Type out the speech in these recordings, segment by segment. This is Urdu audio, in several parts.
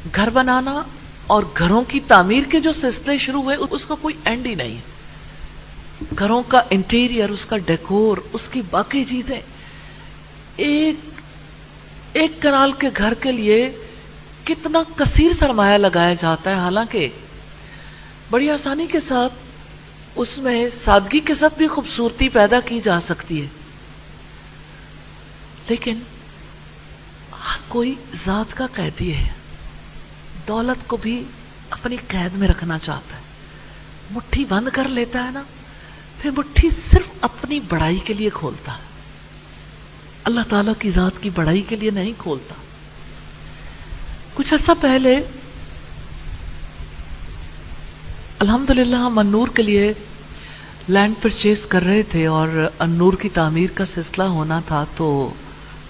گھر بنانا اور گھروں کی تعمیر کے جو سلسلے شروع ہوئے اس کا کوئی اینڈ ہی نہیں ہے. گھروں کا انٹیریئر، اس کا ڈیکور، اس کی باقی چیزیں، ایک کنال کے گھر کے لیے کتنا کثیر سرمایہ لگایا جاتا ہے، حالانکہ بڑی آسانی کے ساتھ اس میں سادگی کے ساتھ بھی خوبصورتی پیدا کی جا سکتی ہے. لیکن ہر کوئی ذات کا قیدی ہے، دولت کو بھی اپنی قید میں رکھنا چاہتا ہے. مٹھی بند کر لیتا ہے نا، پھر مٹھی صرف اپنی بڑائی کے لیے کھولتا ہے، اللہ تعالیٰ کی ذات کی بڑائی کے لیے نہیں کھولتا. کچھ عرصہ پہلے الحمدللہ ہم النور کے لیے لینڈ پرچیز کر رہے تھے اور النور کی تعمیر کا سلسلہ ہونا تھا، تو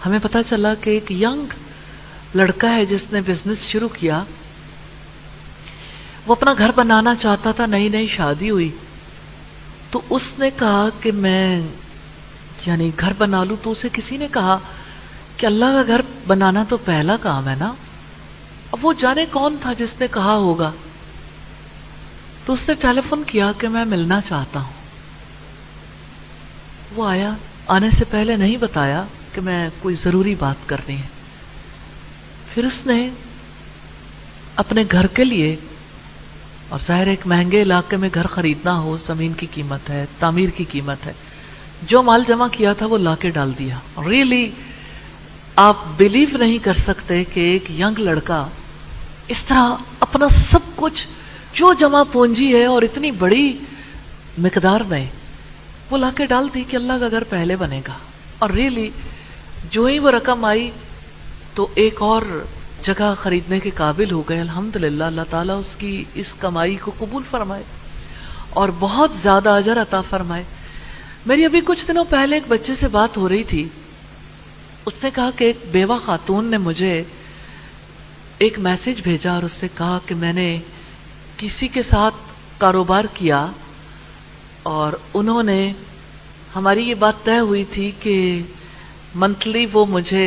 ہمیں پتہ چلا کہ ایک ینگ لڑکا ہے جس نے بزنس شروع کیا. وہ اپنا گھر بنانا چاہتا تھا، نئی نئی شادی ہوئی، تو اس نے کہا کہ میں گھر بنا لوں. تو اسے کسی نے کہا کہ اللہ کا گھر بنانا تو پہلا کام ہے نا. اب وہ جانے کون تھا جس نے کہا ہوگا، تو اس نے ٹیلی فون کیا کہ میں ملنا چاہتا ہوں. وہ آیا، آنے سے پہلے نہیں بتایا کہ میں کوئی ضروری بات کرنی ہے. پھر اس نے اپنے گھر کے لیے، اور ظاہر ایک مہنگے علاقے میں گھر خریدنا ہو، زمین کی قیمت ہے، تعمیر کی قیمت ہے، جو مال جمع کیا تھا وہ لا کے ڈال دیا. ریئلی آپ بلیو نہیں کر سکتے کہ ایک ینگ لڑکا اس طرح اپنا سب کچھ جو جمع پونجی ہے اور اتنی بڑی مقدار میں وہ لا کے ڈال دی کہ اللہ کا گھر پہلے بنے گا. اور ریئلی جو ہی وہ رقم آئی تو ایک اور جگہ خریدنے کے قابل ہو گئے. الحمدللہ اللہ تعالیٰ اس کی اس کمائی کو قبول فرمائے اور بہت زیادہ اجر عطا فرمائے. میری ابھی کچھ دنوں پہلے ایک بچے سے بات ہو رہی تھی. اس نے کہا کہ ایک بیوہ خاتون نے مجھے ایک میسج بھیجا اور اس سے کہا کہ میں نے کسی کے ساتھ کاروبار کیا اور انہوں نے، ہماری یہ بات طے ہوئی تھی کہ منتھلی وہ مجھے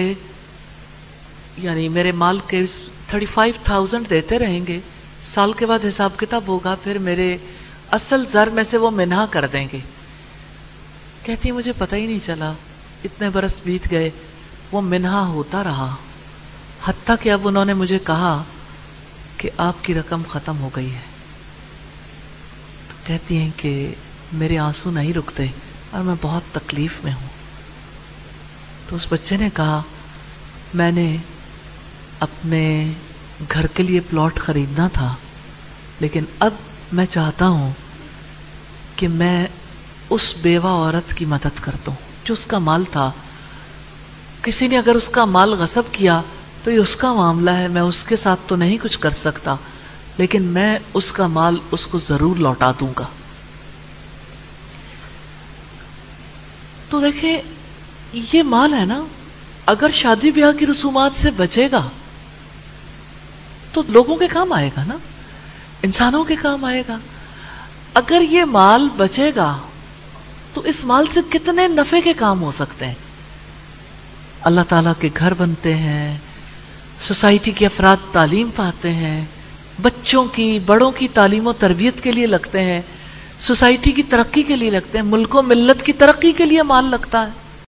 میرے مال کے 35,000 دیتے رہیں گے، سال کے بعد حساب کتاب ہوگا، پھر میرے اصل زر میں سے وہ منہا کر دیں گے. کہتی مجھے پتہ ہی نہیں چلا، اتنے برس بیت گئے، وہ منہا ہوتا رہا، حتیٰ کہ اب انہوں نے مجھے کہا کہ آپ کی رقم ختم ہو گئی ہے. تو کہتی ہیں کہ میرے آنسو نہیں رکتے اور میں بہت تکلیف میں ہوں. تو اس بچے نے کہا میں نے اپنے گھر کے لیے پلاٹ خریدنا تھا، لیکن اب میں چاہتا ہوں کہ میں اس بیوہ عورت کی مدد کر دوں جو اس کا مال تھا. کسی نے اگر اس کا مال غصب کیا تو یہ اس کا معاملہ ہے، میں اس کے ساتھ تو نہیں کچھ کر سکتا، لیکن میں اس کا مال اس کو ضرور لوٹا دوں گا. تو دیکھیں یہ مال ہے نا، اگر شادی بیاہ کی رسومات سے بچے گا تو لوگوں کے کام آئے گا نا، انسانوں کے کام آئے گا. اگر یہ مال بچے گا تو اس مال سے کتنے نفع کے کام ہو سکتے ہیں. اللہ تعالیٰ کے گھر بنتے ہیں، سوسائٹی کے افراد تعلیم پاتے ہیں، بچوں کی بڑوں کی تعلیم و تربیت کے لیے لگتے ہیں، سوسائٹی کی ترقی کے لیے لگتے ہیں، ملک و ملت کی ترقی کے لیے مال لگتا ہے.